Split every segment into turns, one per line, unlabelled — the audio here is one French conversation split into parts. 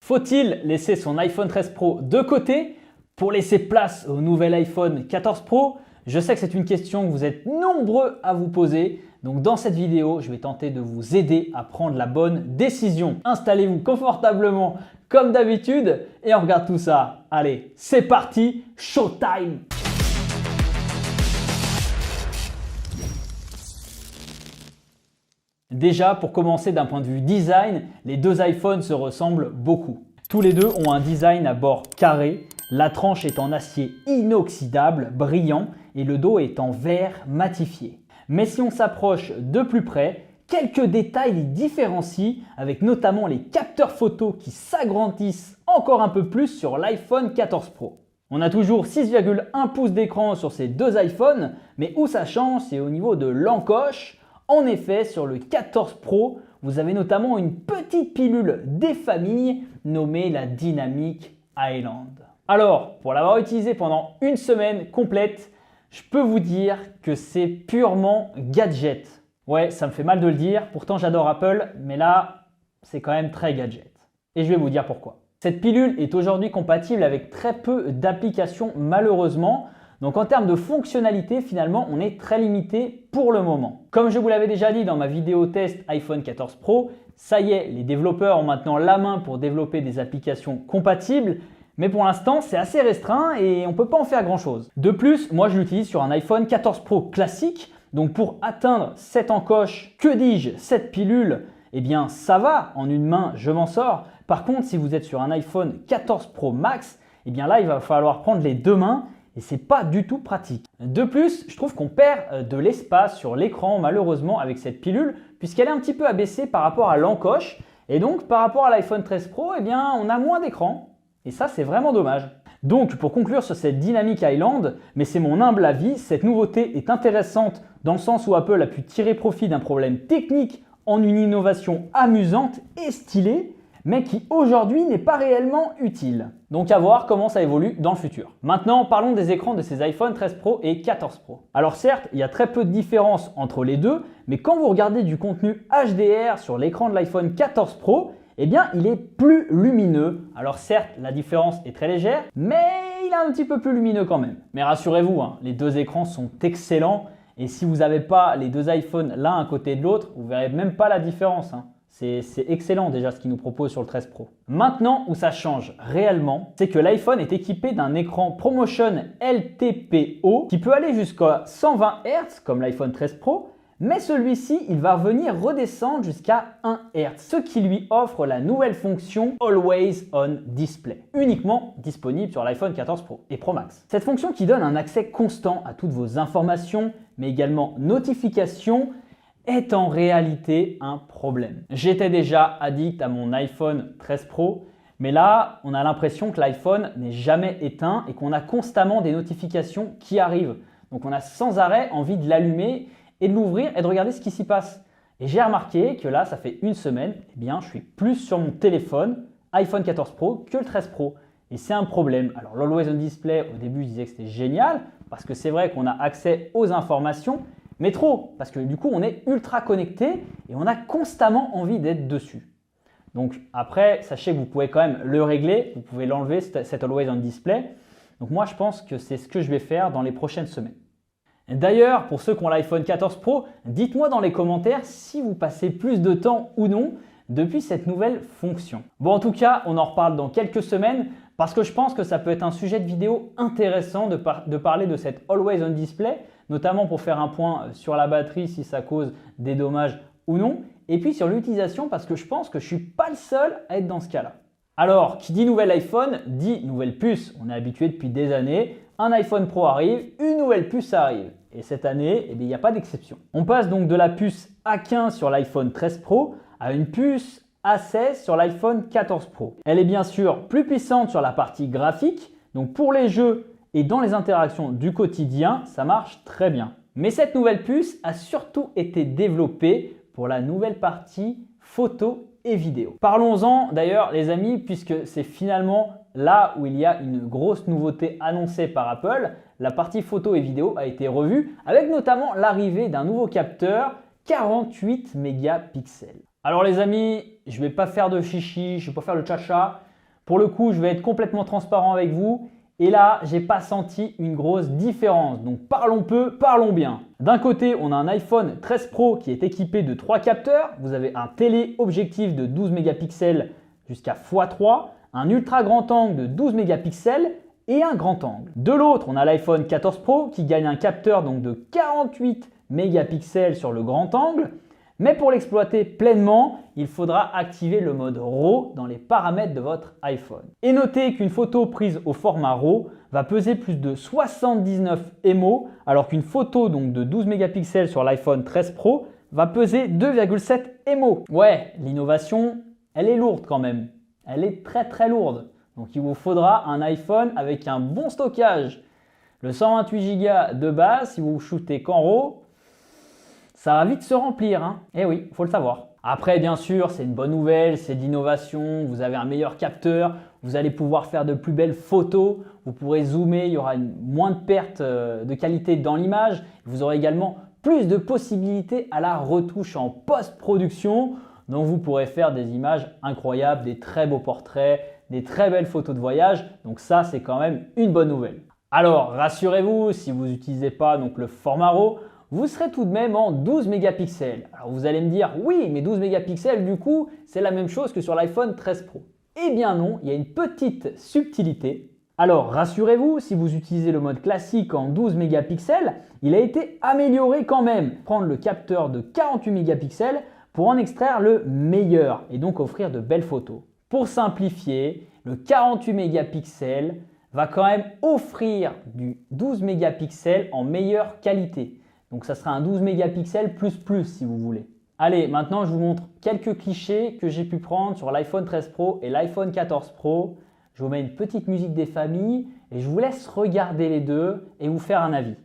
Faut-il laisser son iPhone 13 Pro de côté pour laisser place au nouvel iPhone 14 Pro? Je sais que c'est une question que vous êtes nombreux à vous poser. Donc dans cette vidéo, je vais tenter de vous aider à prendre la bonne décision. Installez-vous confortablement comme d'habitude et on regarde tout ça. Allez, c'est parti, showtime! Déjà, pour commencer d'un point de vue design, les deux iPhones se ressemblent beaucoup. Tous les deux ont un design à bord carré, la tranche est en acier inoxydable, brillant et le dos est en verre matifié. Mais si on s'approche de plus près, quelques détails les différencient avec notamment les capteurs photo qui s'agrandissent encore un peu plus sur l'iPhone 14 Pro. On a toujours 6,1 pouces d'écran sur ces deux iPhones, mais où ça change, c'est au niveau de l'encoche. En effet, sur le 14 Pro, vous avez notamment une petite pilule des familles nommée la Dynamic Island. Alors, pour l'avoir utilisé pendant une semaine complète, je peux vous dire que c'est purement gadget. Ouais, ça me fait mal de le dire, pourtant j'adore Apple, mais là, c'est quand même très gadget. Et je vais vous dire pourquoi. Cette pilule est aujourd'hui compatible avec très peu d'applications malheureusement. Donc en termes de fonctionnalité, finalement, on est très limité pour le moment. Comme je vous l'avais déjà dit dans ma vidéo test iPhone 14 Pro, ça y est, les développeurs ont maintenant la main pour développer des applications compatibles. Mais pour l'instant, c'est assez restreint et on ne peut pas en faire grand-chose. De plus, moi je l'utilise sur un iPhone 14 Pro classique. Donc pour atteindre cette encoche, que dis-je, cette pilule, eh bien ça va, en une main je m'en sors. Par contre, si vous êtes sur un iPhone 14 Pro Max, eh bien là il va falloir prendre les deux mains et c'est pas du tout pratique. De plus, je trouve qu'on perd de l'espace sur l'écran malheureusement avec cette pilule puisqu'elle est un petit peu abaissée par rapport à l'encoche et donc par rapport à l'iPhone 13 Pro, eh bien on a moins d'écran et ça c'est vraiment dommage. Donc pour conclure sur cette Dynamic Island, mais c'est mon humble avis, cette nouveauté est intéressante dans le sens où Apple a pu tirer profit d'un problème technique en une innovation amusante et stylée, mais qui aujourd'hui n'est pas réellement utile. Donc à voir comment ça évolue dans le futur. Maintenant, parlons des écrans de ces iPhone 13 Pro et 14 Pro. Alors certes, il y a très peu de différence entre les deux, mais quand vous regardez du contenu HDR sur l'écran de l'iPhone 14 Pro, eh bien il est plus lumineux. Alors certes, la différence est très légère, mais il est un petit peu plus lumineux quand même. Mais rassurez-vous, les deux écrans sont excellents et si vous n'avez pas les deux iPhones l'un à côté de l'autre, vous ne verrez même pas la différence. C'est excellent déjà ce qu'il nous propose sur le 13 Pro. Maintenant où ça change réellement, c'est que l'iPhone est équipé d'un écran ProMotion LTPO qui peut aller jusqu'à 120 Hz comme l'iPhone 13 Pro, mais celui-ci il va venir redescendre jusqu'à 1 Hz, ce qui lui offre la nouvelle fonction Always On Display, uniquement disponible sur l'iPhone 14 Pro et Pro Max. Cette fonction qui donne un accès constant à toutes vos informations, mais également notifications, est en réalité un problème. J'étais déjà addict à mon iPhone 13 Pro, mais là, on a l'impression que l'iPhone n'est jamais éteint et qu'on a constamment des notifications qui arrivent. Donc on a sans arrêt envie de l'allumer et de l'ouvrir et de regarder ce qui s'y passe. Et j'ai remarqué que là, ça fait une semaine, eh bien, je suis plus sur mon téléphone iPhone 14 Pro que le 13 Pro. Et c'est un problème. Alors l'Always On Display, au début, je disais que c'était génial parce que c'est vrai qu'on a accès aux informations, mais trop, parce que du coup, on est ultra connecté et on a constamment envie d'être dessus. Donc après, sachez que vous pouvez quand même le régler, vous pouvez l'enlever, cet Always On Display. Donc moi, je pense que c'est ce que je vais faire dans les prochaines semaines. D'ailleurs, pour ceux qui ont l'iPhone 14 Pro, dites-moi dans les commentaires si vous passez plus de temps ou non depuis cette nouvelle fonction. Bon, en tout cas, on en reparle dans quelques semaines parce que je pense que ça peut être un sujet de vidéo intéressant de parler de cette Always On Display, notamment pour faire un point sur la batterie si ça cause des dommages ou non, et puis sur l'utilisation parce que je pense que je ne suis pas le seul à être dans ce cas-là. Alors, qui dit nouvel iPhone, dit nouvelle puce. On est habitué depuis des années, un iPhone Pro arrive, une nouvelle puce arrive. Et cette année, il n'y a pas d'exception. On passe donc de la puce A15 sur l'iPhone 13 Pro à une puce A16 sur l'iPhone 14 Pro. Elle est bien sûr plus puissante sur la partie graphique, donc pour les jeux et dans les interactions du quotidien, ça marche très bien. Mais cette nouvelle puce a surtout été développée pour la nouvelle partie photo et vidéo. Parlons-en d'ailleurs les amis, puisque c'est finalement là où il y a une grosse nouveauté annoncée par Apple. La partie photo et vidéo a été revue avec notamment l'arrivée d'un nouveau capteur 48 mégapixels. Alors les amis, je ne vais pas faire de chichi, je ne vais pas faire le tcha-tcha. Pour le coup, je vais être complètement transparent avec vous. Et là, j'ai pas senti une grosse différence. Donc parlons peu, parlons bien. D'un côté, on a un iPhone 13 Pro qui est équipé de 3 capteurs. Vous avez un téléobjectif de 12 mégapixels jusqu'à x3, un ultra grand angle de 12 mégapixels et un grand angle. De l'autre, on a l'iPhone 14 Pro qui gagne un capteur donc de 48 mégapixels sur le grand angle. Mais pour l'exploiter pleinement, il faudra activer le mode RAW dans les paramètres de votre iPhone. Et notez qu'une photo prise au format RAW va peser plus de 79 MO, alors qu'une photo donc de 12 mégapixels sur l'iPhone 13 Pro va peser 2,7 MO. Ouais, l'innovation, elle est lourde quand même. Elle est très lourde. Donc il vous faudra un iPhone avec un bon stockage. Le 128 Go de base, si vous shootez qu'en RAW, ça va vite se remplir, hein. Eh oui, il faut le savoir. Après, bien sûr, c'est une bonne nouvelle, c'est de l'innovation, vous avez un meilleur capteur, vous allez pouvoir faire de plus belles photos, vous pourrez zoomer, il y aura moins de perte de qualité dans l'image. Vous aurez également plus de possibilités à la retouche en post-production. Donc, vous pourrez faire des images incroyables, des très beaux portraits, des très belles photos de voyage. Donc ça, c'est quand même une bonne nouvelle. Alors, rassurez-vous, si vous n'utilisez pas donc, le format RAW, vous serez tout de même en 12 mégapixels. Alors vous allez me dire, oui, mais 12 mégapixels, du coup, c'est la même chose que sur l'iPhone 13 Pro. Eh bien non, il y a une petite subtilité. Alors rassurez-vous, si vous utilisez le mode classique en 12 mégapixels, il a été amélioré quand même. Prendre le capteur de 48 mégapixels pour en extraire le meilleur et donc offrir de belles photos. Pour simplifier, le 48 mégapixels va quand même offrir du 12 mégapixels en meilleure qualité. Donc ça sera un 12 mégapixels plus si vous voulez. Allez, maintenant je vous montre quelques clichés que j'ai pu prendre sur l'iPhone 13 Pro et l'iPhone 14 Pro. Je vous mets une petite musique des familles et je vous laisse regarder les deux et vous faire un avis.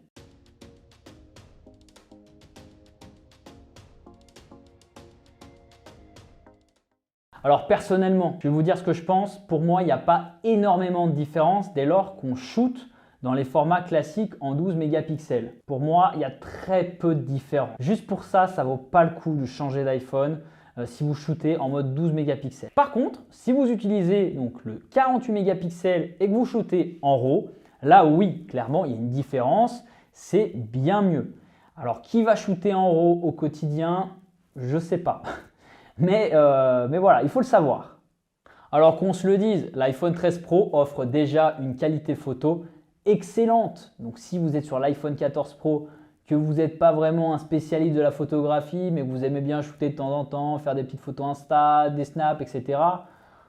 Alors personnellement, je vais vous dire ce que je pense. Pour moi, il n'y a pas énormément de différence dès lors qu'on shoot dans les formats classiques en 12 mégapixels. Pour moi, il y a très peu de différence. Juste pour ça, ça ne vaut pas le coup de changer d'iPhone si vous shootez en mode 12 mégapixels. Par contre, si vous utilisez donc le 48 mégapixels et que vous shootez en RAW, là oui, clairement, il y a une différence. C'est bien mieux. Alors, qui va shooter en RAW au quotidien? Je ne sais pas. Mais voilà, il faut le savoir. Alors qu'on se le dise, l'iPhone 13 Pro offre déjà une qualité photo excellente. Donc si vous êtes sur l'iPhone 14 Pro, que vous n'êtes pas vraiment un spécialiste de la photographie, mais que vous aimez bien shooter de temps en temps, faire des petites photos Insta, des snaps, etc.,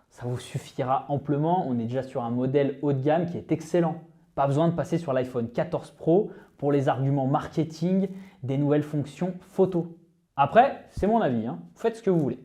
ça vous suffira amplement. On est déjà sur un modèle haut de gamme qui est excellent. Pas besoin de passer sur l'iPhone 14 Pro pour les arguments marketing des nouvelles fonctions photo. Après, c'est mon avis, hein. Faites ce que vous voulez.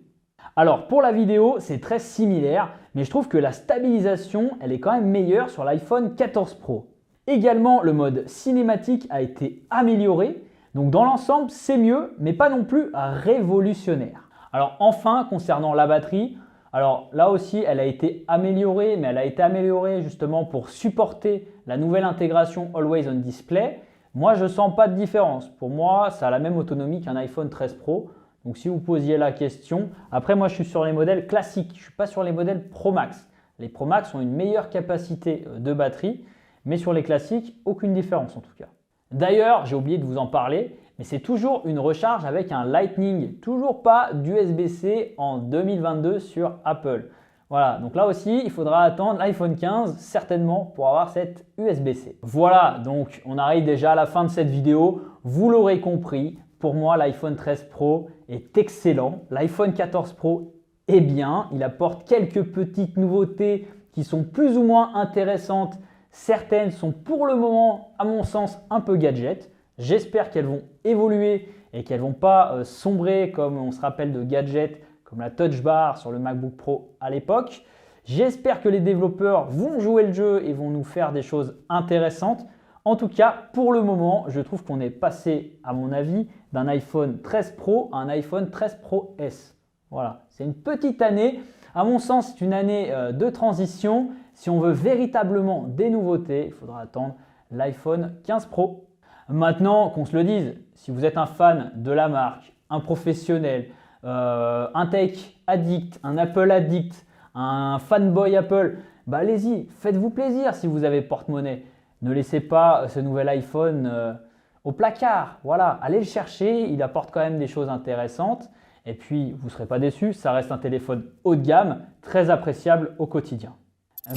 Alors pour la vidéo, c'est très similaire, mais je trouve que la stabilisation, elle est quand même meilleure sur l'iPhone 14 Pro. Également, le mode cinématique a été amélioré. Donc dans l'ensemble, c'est mieux, mais pas non plus révolutionnaire. Alors enfin, concernant la batterie, alors là aussi, elle a été améliorée, mais elle a été améliorée justement pour supporter la nouvelle intégration Always On Display. Moi, je ne sens pas de différence. Pour moi, ça a la même autonomie qu'un iPhone 13 Pro. Donc si vous posiez la question, après moi je suis sur les modèles classiques, je ne suis pas sur les modèles Pro Max. Les Pro Max ont une meilleure capacité de batterie, mais sur les classiques, aucune différence en tout cas. D'ailleurs, j'ai oublié de vous en parler, mais c'est toujours une recharge avec un Lightning, toujours pas d'USB-C en 2022 sur Apple. Voilà, donc là aussi, il faudra attendre l'iPhone 15 certainement pour avoir cette USB-C. Voilà, donc on arrive déjà à la fin de cette vidéo. Vous l'aurez compris, pour moi, l'iPhone 13 Pro est excellent. L'iPhone 14 Pro est bien. Il apporte quelques petites nouveautés qui sont plus ou moins intéressantes. Certaines sont pour le moment, à mon sens, un peu gadget. J'espère qu'elles vont évoluer et qu'elles ne vont pas sombrer comme on se rappelle de gadgets comme la Touch Bar sur le MacBook Pro à l'époque. J'espère que les développeurs vont jouer le jeu et vont nous faire des choses intéressantes. En tout cas, pour le moment, je trouve qu'on est passé, à mon avis, d'un iPhone 13 Pro à un iPhone 13 Pro S. Voilà, c'est une petite année. À mon sens, c'est une année de transition. Si on veut véritablement des nouveautés, il faudra attendre l'iPhone 15 Pro. Maintenant, qu'on se le dise, si vous êtes un fan de la marque, un professionnel, un tech addict, un Apple addict, un fanboy Apple, bah allez-y, faites-vous plaisir si vous avez porte-monnaie. Ne laissez pas ce nouvel iPhone au placard. Voilà, allez le chercher, il apporte quand même des choses intéressantes. Et puis, vous ne serez pas déçus, ça reste un téléphone haut de gamme, très appréciable au quotidien.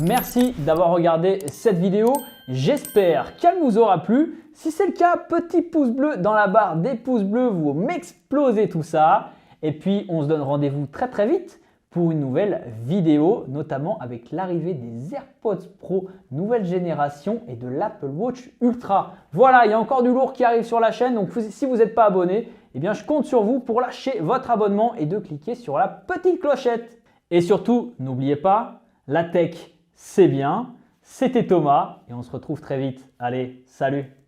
Merci d'avoir regardé cette vidéo, j'espère qu'elle vous aura plu. Si c'est le cas, petit pouce bleu dans la barre des pouces bleus, vous m'explosez tout ça. Et puis on se donne rendez-vous très vite pour une nouvelle vidéo, notamment avec l'arrivée des AirPods Pro nouvelle génération et de l'Apple Watch Ultra. Voilà, il y a encore du lourd qui arrive sur la chaîne, donc si vous n'êtes pas abonné, eh bien je compte sur vous pour lâcher votre abonnement et de cliquer sur la petite clochette. Et surtout, n'oubliez pas, la tech, c'est bien. C'était Thomas et on se retrouve très vite. Allez, salut!